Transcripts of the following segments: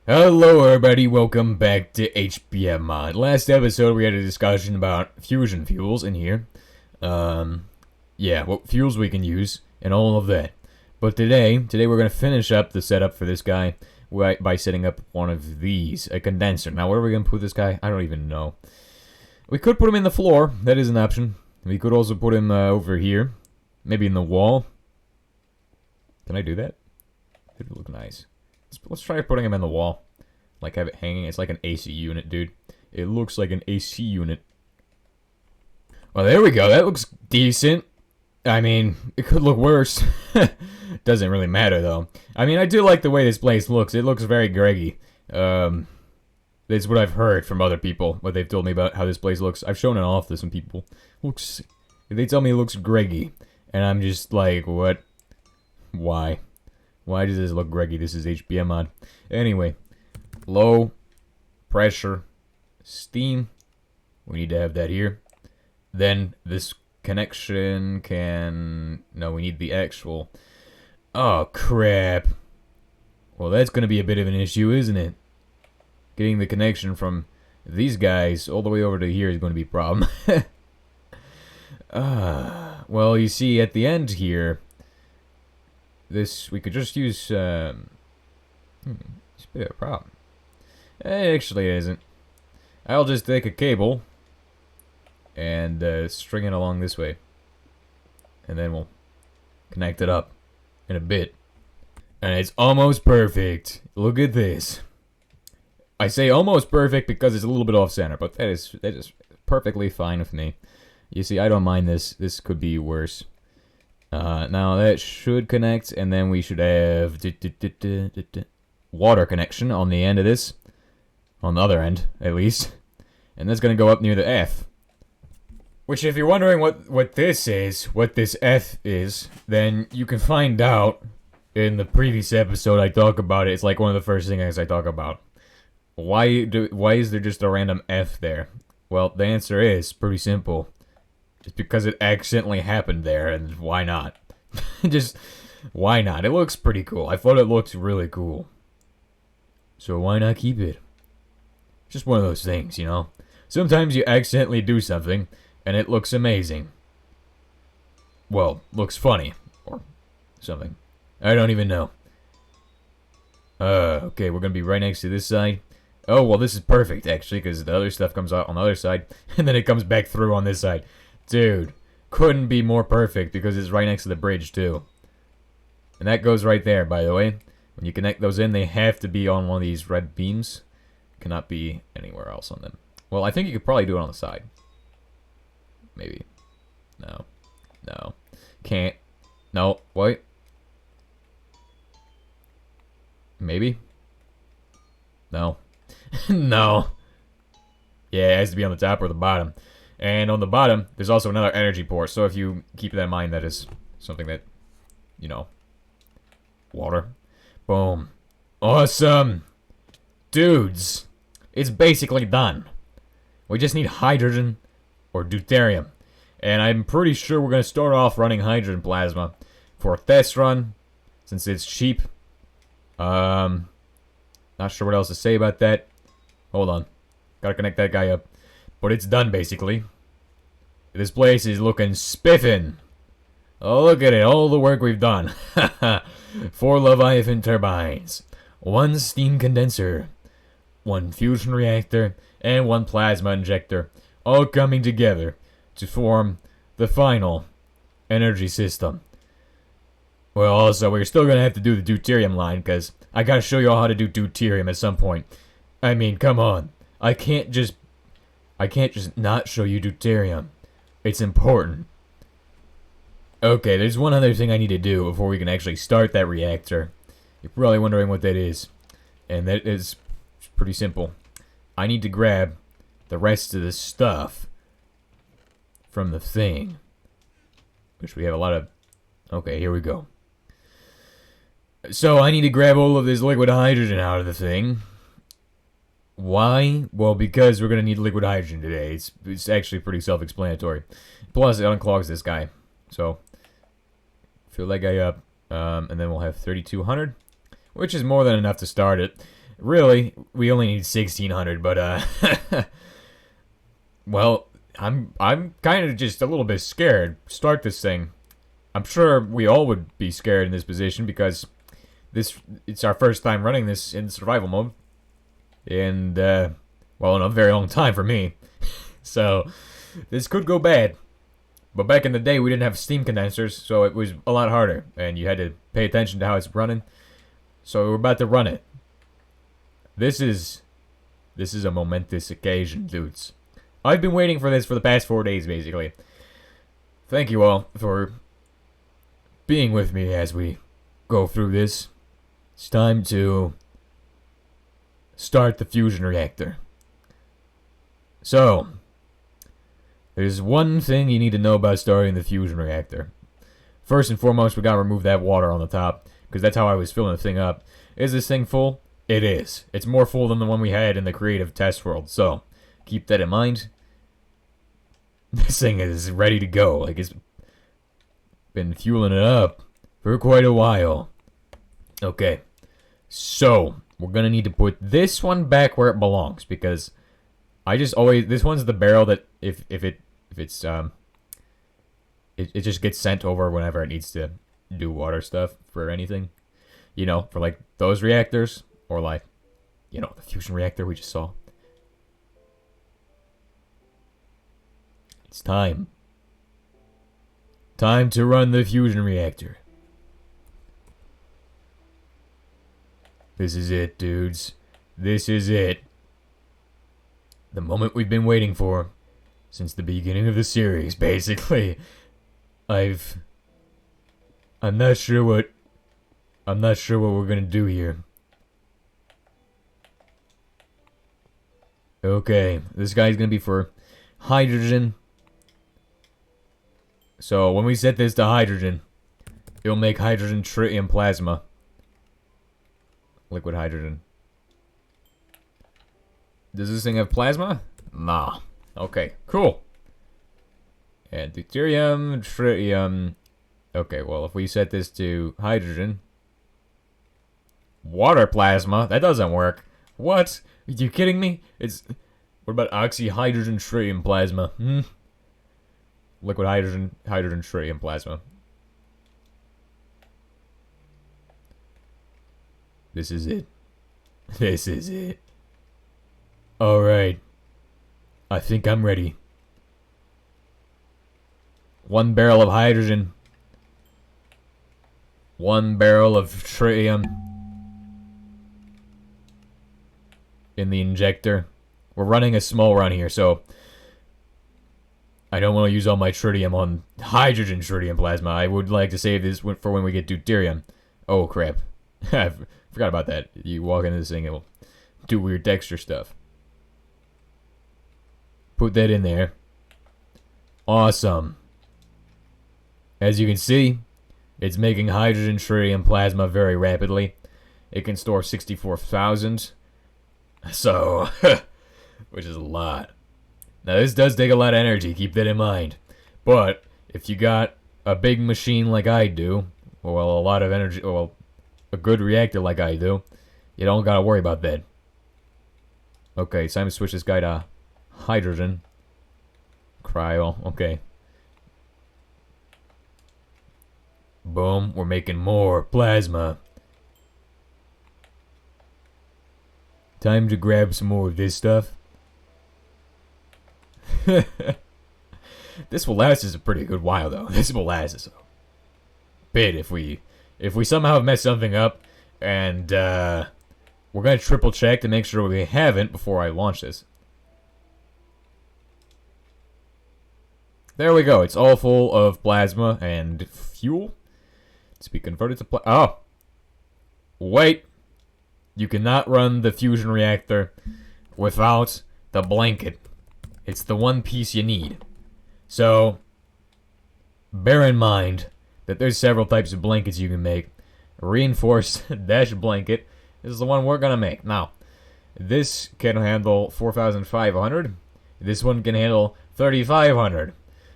Hello everybody, welcome back to HBM Mod. Last episode we had a discussion about fusion fuels in here. Yeah, what fuels we can use and all of that. But today we're going to finish up the setup for this guy by setting up one of these, a condenser. Now where are we going to put this guy? I don't even know. We could put him in the floor, that is an option. We could also put him over here, maybe in the wall. Can I do that? It would look nice. Let's try putting him in the wall. Like, have it hanging. It's like an AC unit, dude. It looks like an AC unit. Well, there we go. That looks decent. I mean, it could look worse. Doesn't really matter, though. I mean, I do like the way this place looks. It looks very Greggy. That's what I've heard from other people. What they've told me about how this place looks. I've shown it off to some people. They tell me it looks Greggy. And I'm just like, what? Why? Why does this look Greggy? This is HBM mod. Anyway, low pressure steam. We need to have that here. Then this connection can... No, we need the actual... Oh, crap. Well, that's going to be a bit of an issue, isn't it? Getting the connection from these guys all the way over to here is going to be a problem. Well, you see, at the end here... This, we could just use, it's a bit of a problem. Actually, it isn't. I'll just take a cable and string it along this way. And then we'll connect it up in a bit. And it's almost perfect. Look at this. I say almost perfect because it's a little bit off center, but that is perfectly fine with me. You see, I don't mind this. This could be worse. Now that should connect, and then we should have water connection on the end of this. On the other end, at least. And that's going to go up near the F. Which, if you're wondering what this F is, then you can find out in the previous episode I talk about it. It's like one of the first things I talk about. Why is there just a random F there? Well, the answer is pretty simple. It's because it accidentally happened there, and why not? Just, why not? It looks pretty cool. I thought it looked really cool. So why not keep it? Just one of those things, you know? Sometimes you accidentally do something, and it looks amazing. Well, looks funny. Or something. I don't even know. Okay, we're gonna be right next to this side. Oh, well, this is perfect, actually, because the other stuff comes out on the other side, and then it comes back through on this side. Dude, couldn't be more perfect because it's right next to the bridge too. And that goes right there, by the way. When you connect those in, they have to be on one of these red beams. Cannot be anywhere else on them. Well, I think you could probably do it on the side. Maybe. No. No. Can't. No. Wait. Maybe. No. No. Yeah, it has to be on the top or the bottom. And on the bottom, there's also another energy port. So if you keep that in mind, that is something that, you know, water. Boom. Awesome. Dudes, it's basically done. We just need hydrogen or deuterium. And I'm pretty sure we're going to start off running hydrogen plasma for a test run, since it's cheap. Not sure what else to say about that. Hold on. Gotta connect that guy up. But it's done, basically. This place is looking spiffin'. Oh, look at it. All the work we've done. 4 Leviathan turbines. 1 steam condenser. 1 fusion reactor. And 1 plasma injector. All coming together to form the final energy system. Well, also, we're still going to have to do the deuterium line, because I got to show you all how to do deuterium at some point. I mean, come on. I can't just not show you deuterium. It's important. Okay, there's one other thing I need to do before we can actually start that reactor. You're probably wondering what that is. And that is pretty simple. I need to grab the rest of the stuff from the thing. Which we have a lot of... Okay, here we go. So I need to grab all of this liquid hydrogen out of the thing. Why? Well, because we're going to need liquid hydrogen today. It's actually pretty self-explanatory. Plus, it unclogs this guy. So, fill that guy up. And then we'll have 3,200. Which is more than enough to start it. Really, we only need 1,600, but, well, I'm kind of just a little bit scared. Start this thing. I'm sure we all would be scared in this position because it's our first time running this in survival mode. And, well, in a very long time for me. So, this could go bad. But back in the day, we didn't have steam condensers, so it was a lot harder. And you had to pay attention to how it's running. So, we're about to run it. This is a momentous occasion, dudes. I've been waiting for this for the past 4 days, basically. Thank you all for being with me as we go through this. It's time to start the fusion reactor. So, there's one thing you need to know about starting the fusion reactor. First and foremost, we gotta remove that water on the top, because that's how I was filling the thing up. Is this thing full? It is. It's more full than the one we had in the creative test world, so keep that in mind. This thing is ready to go. Like, it's been fueling it up for quite a while. Okay, so we're gonna need to put this one back where it belongs, because I just always, this one's the barrel that if it just gets sent over whenever it needs to do water stuff for anything, you know, for like those reactors, or like, you know, the fusion reactor we just saw. It's time to run the fusion reactor. This is it, dudes. This is it. The moment we've been waiting for since the beginning of the series, basically. I'm not sure what we're gonna do here. Okay, this guy's gonna be for hydrogen. So when we set this to hydrogen, it'll make hydrogen tritium plasma. Liquid hydrogen. Does this thing have plasma? Nah. Okay, cool. And deuterium, tritium. Okay, well, if we set this to hydrogen. Water plasma? That doesn't work. What? Are you kidding me? What about oxyhydrogen tritium plasma? Liquid hydrogen, tritium plasma. This is it. This is it. Alright. I think I'm ready. 1 barrel of hydrogen. 1 barrel of tritium. In the injector. We're running a small run here, so I don't want to use all my tritium on hydrogen tritium plasma. I would like to save this for when we get deuterium. Oh, crap. I forgot about that. You walk into this thing, it will do weird texture stuff. Put that in there. Awesome. As you can see, it's making hydrogen tritium plasma very rapidly. It can store 64,000. So, which is a lot. Now, this does take a lot of energy, keep that in mind. But, if you got a big machine like I do, well, a lot of energy, well, a good reactor like I do, you don't gotta worry about that. Okay, it's time to switch this guy to hydrogen. Cryo, okay. Boom, we're making more plasma. Time to grab some more of this stuff. This will last us a pretty good while, though. This will last us a bit if we somehow mess something up, and we're gonna triple check to make sure we haven't before I launch this. There we go. It's all full of plasma and fuel to be converted to oh, wait! You cannot run the fusion reactor without the blanket. It's the one piece you need. So, bear in mind that there's several types of blankets you can make. Reinforced dash blanket is the one we're gonna make. Now, this can handle 4,500. This one can handle 3,500.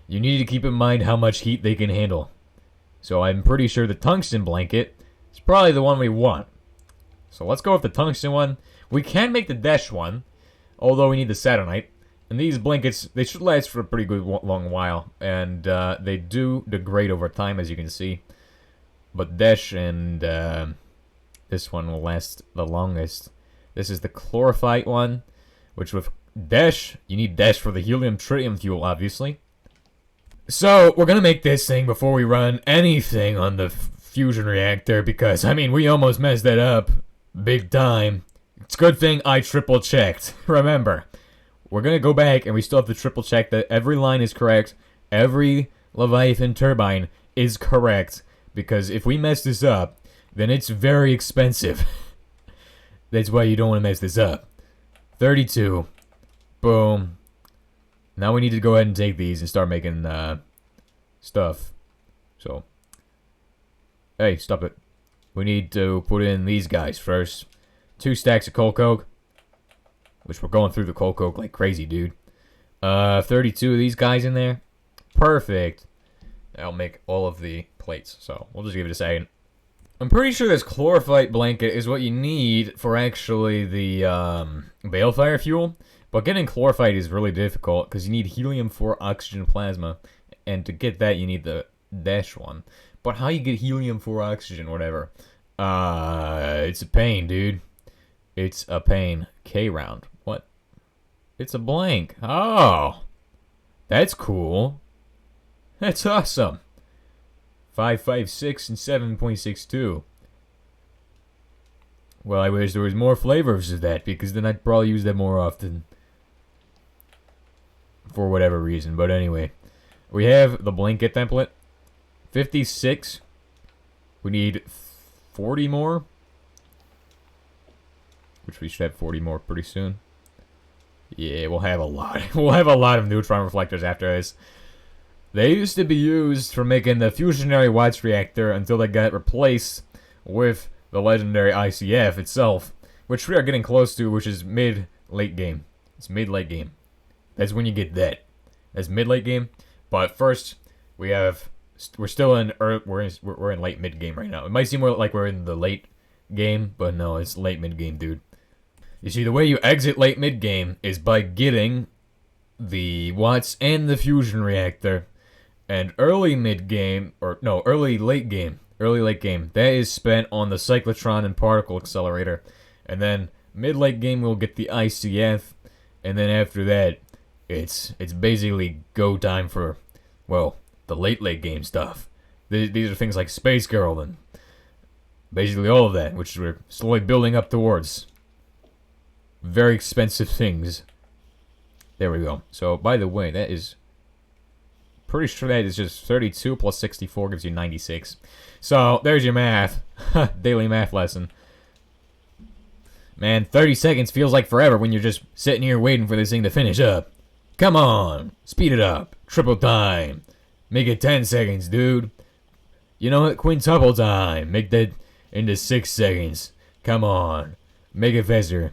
You need to keep in mind how much heat they can handle. So I'm pretty sure the tungsten blanket is probably the one we want. So let's go with the tungsten one. We can make the dash one, although we need the satellite. And these blankets, they should last for a pretty good long while. And they do degrade over time, as you can see. But dash and this one will last the longest. This is the chlorophyte one, which with dash, you need dash for the helium tritium fuel, obviously. So, we're gonna make this thing before we run anything on the fusion reactor, because, I mean, we almost messed that up. Big time. It's a good thing I triple checked. Remember, we're gonna go back and we still have to triple check that every line is correct. Every Leviathan turbine is correct. Because if we mess this up, then it's very expensive. That's why you don't want to mess this up. 32. Boom. Now we need to go ahead and take these and start making stuff. So, hey, stop it. We need to put in these guys first. 2 stacks of coal coke. Which we're going through the coal coke like crazy, dude. 32 of these guys in there. Perfect. That'll make all of the plates, so we'll just give it a second. I'm pretty sure this chlorophyte blanket is what you need for actually the balefire fuel, but getting chlorophyte is really difficult because you need helium-4 oxygen plasma, and to get that you need the dash one. But how you get helium-4 oxygen, whatever, it's a pain, dude. It's a pain. K-round. What? It's a blank. Oh! That's cool. That's awesome. 5.56 and 7.62. Well, I wish there was more flavors of that, because then I'd probably use that more often. For whatever reason, but anyway. We have the blanket template. 56. We need 40 more. Which we should have 40 more pretty soon. Yeah, we'll have a lot. We'll have a lot of neutron reflectors after this. They used to be used for making the fusionary Watts reactor until they got replaced with the legendary ICF itself, which we are getting close to, which is mid-late game. It's mid-late game. That's when you get that. That's mid-late game. But first, we're still in we're in late mid game right now. It might seem more like we're in the late game, but no, it's late mid game, dude. You see, the way you exit late mid game is by getting the Watts and the fusion reactor. And early mid-game, or no, early late game, that is spent on the cyclotron and particle accelerator. And then mid-late game we'll get the ICF, and then after that, it's basically go time for, well, the late game stuff. These are things like Space Girl and basically all of that, which we're slowly building up towards. Very expensive things. There we go. So, by the way, that is... pretty sure that is just 32 plus 64 gives you 96. So, there's your math. Daily math lesson. Man, 30 seconds feels like forever when you're just sitting here waiting for this thing to finish up. Come on! Speed it up. Triple time. Make it 10 seconds, dude. You know what? Quintuple time. Make that into 6 seconds. Come on. Make it faster.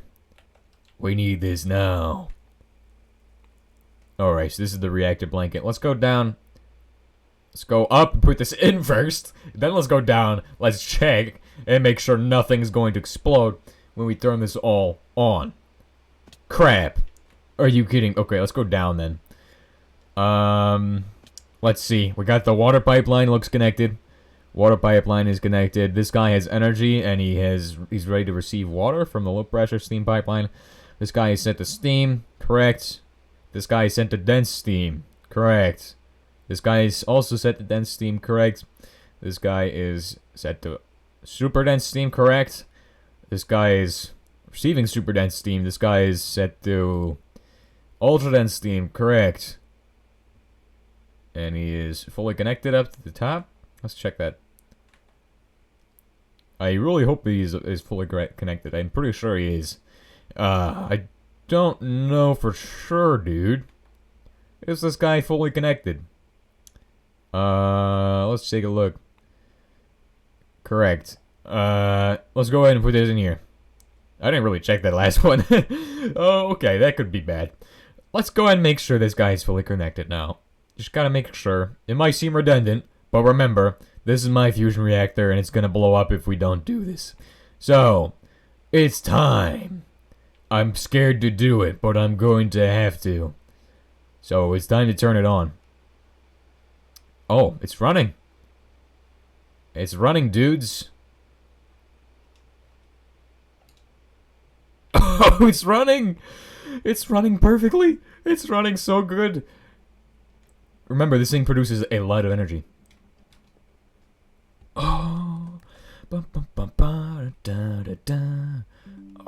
We need this now. Alright, so this is the reactor blanket. Let's go down. Let's go up and put this in first. Then let's go down. Let's check and make sure nothing's going to explode when we turn this all on. Crap. Are you kidding? Okay, let's go down then. Let's see. We got the water pipeline looks connected. Water pipeline is connected. This guy has energy and he's ready to receive water from the low pressure steam pipeline. This guy is set to steam. Correct. This guy is sent to dense steam. Correct. This guy is also set to dense steam. Correct. This guy is set to super dense steam. Correct. This guy is receiving super dense steam. This guy is set to ultra dense steam. Correct. And he is fully connected up to the top. Let's check that. I really hope he is fully connected. I'm pretty sure he is. I don't know for sure, dude. Is this guy fully connected? Let's take a look. Correct. Let's go ahead and put this in here. I didn't really check that last one. Oh, okay, that could be bad. Let's go ahead and make sure this guy is fully connected now. Just gotta make sure. It might seem redundant, but remember, this is my fusion reactor and it's gonna blow up if we don't do this. So, it's time. I'm scared to do it, but I'm going to have to. So it's time to turn it on. Oh, it's running. It's running, dudes. Oh, it's running. It's running perfectly. It's running so good. Remember, this thing produces a lot of energy. Oh.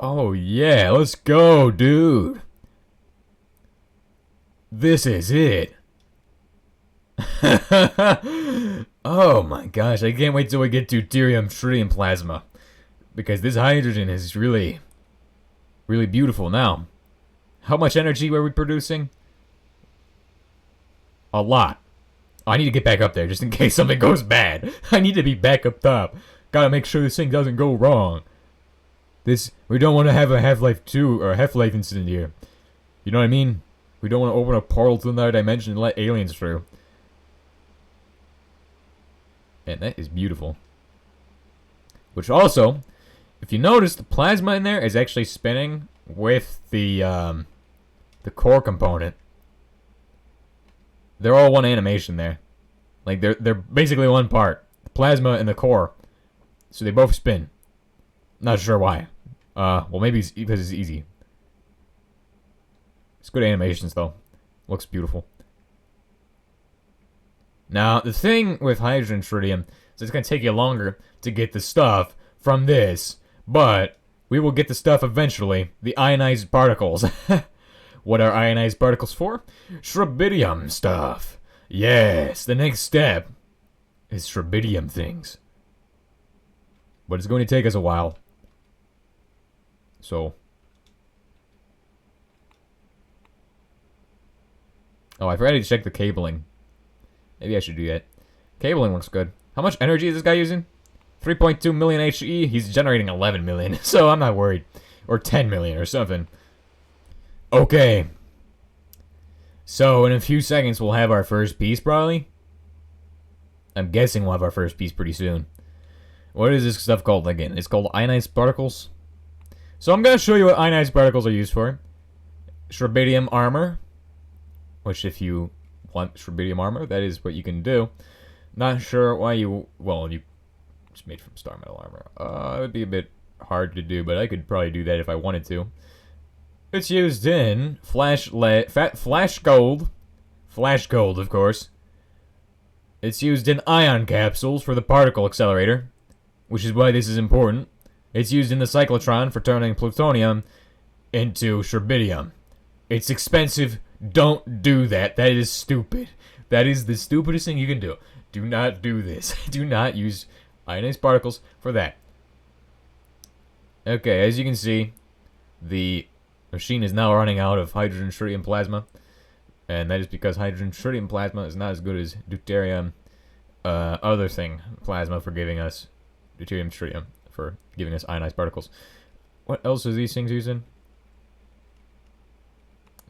Oh, yeah. Let's go, dude. This is it. Oh my gosh, I can't wait till we get to deuterium tritium plasma. Because this hydrogen is really beautiful now. How much energy were we producing? A lot. I need to get back up there just in case something goes bad. I need to be back up top. Gotta make sure this thing doesn't go wrong. We don't want to have a Half-Life 2 or a Half-Life incident here. You know what I mean? We don't want to open a portal to another dimension and let aliens through. And that is beautiful. Which also, if you notice, the plasma in there is actually spinning with the core component. They're all one animation there. Like they're basically one part. The plasma and the core. So they both spin. Not sure why. Well maybe it's because it's easy. It's good animations though. Looks beautiful. Now, the thing with hydrogen tritium is it's going to take you longer to get the stuff from this, but we will get the stuff eventually, the ionized particles. What are ionized particles for? Shrobidium stuff. Yes, the next step is shrobidium things. But it's going to take us a while. So. Oh, I forgot to check the cabling. Maybe I should do that. Cabling looks good. How much energy is this guy using? 3.2 million HE. He's generating 11 million, so I'm not worried. Or 10 million or something. Okay. So, in a few seconds, we'll have our first piece, probably. I'm guessing we'll have our first piece pretty soon. What is this stuff called again? It's called ionized particles. So, I'm going to show you what ionized particles are used for. Shrobidium armor. Which, if you want shrobidium armor, that is what you can do. Not sure why you... Well, it's made from star metal armor. It would be a bit hard to do, but I could probably do that if I wanted to. It's used in flash gold. Flash gold, of course. It's used in ion capsules for the particle accelerator, which is why this is important. It's used in the cyclotron for turning plutonium into shrobidium. It's expensive. Don't do that. That is stupid. That is the stupidest thing you can do. Do not do this. Do not use ionized particles for that. Okay, as you can see, the machine is now running out of hydrogen tritium plasma. And that is because hydrogen tritium plasma is not as good as deuterium other thing plasma for giving us deuterium tritium for giving us ionized particles. What else are these things using?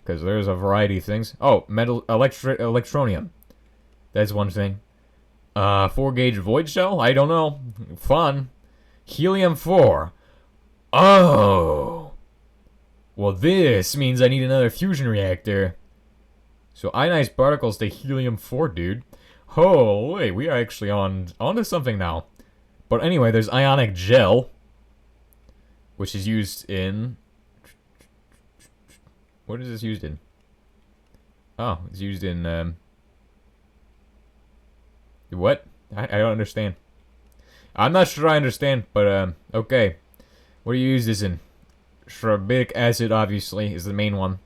Because there's a variety of things. Oh, metal electronium. That's one thing. 4-gauge void shell? I don't know. Fun. Helium-4. Oh. Well, this means I need another fusion reactor. So ionized particles to helium-4, dude. Holy, we are actually onto something now. But anyway, there's ionic gel, which is used in... What is this used in? Oh, it's used in, what? I don't understand. I'm not sure I understand, but, okay. What do you use this in? Shrobidic acid, obviously, is the main one.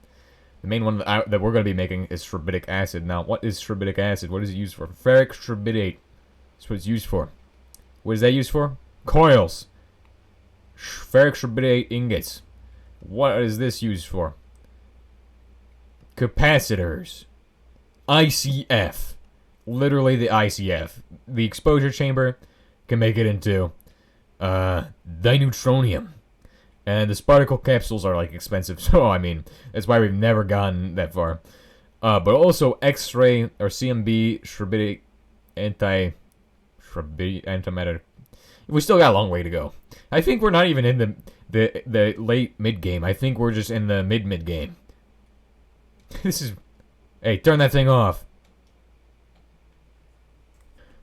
The main one that we're going to be making is shrobidic acid. Now, what is shrobidic acid? What is it used for? Ferric shrobidate. That's what it's used for. What is that used for? Coils. Ferric shrobidate ingots. What is this used for? Capacitors. ICF. Literally the ICF. The exposure chamber can make it into dineutronium. And the particle capsules are like expensive, so I mean, that's why we've never gotten that far. But also X-ray or CMB shrobidic antimatter. We still got a long way to go. I think we're not even in the the late mid game. I think we're just in the mid game. This is... Hey, turn that thing off.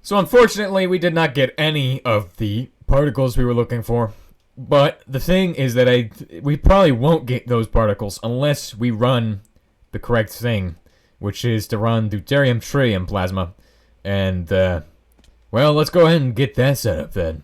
So unfortunately, we did not get any of the particles we were looking for. But the thing is that we probably won't get those particles unless we run the correct thing, which is to run deuterium tritium plasma. And, well, let's go ahead and get that set up then.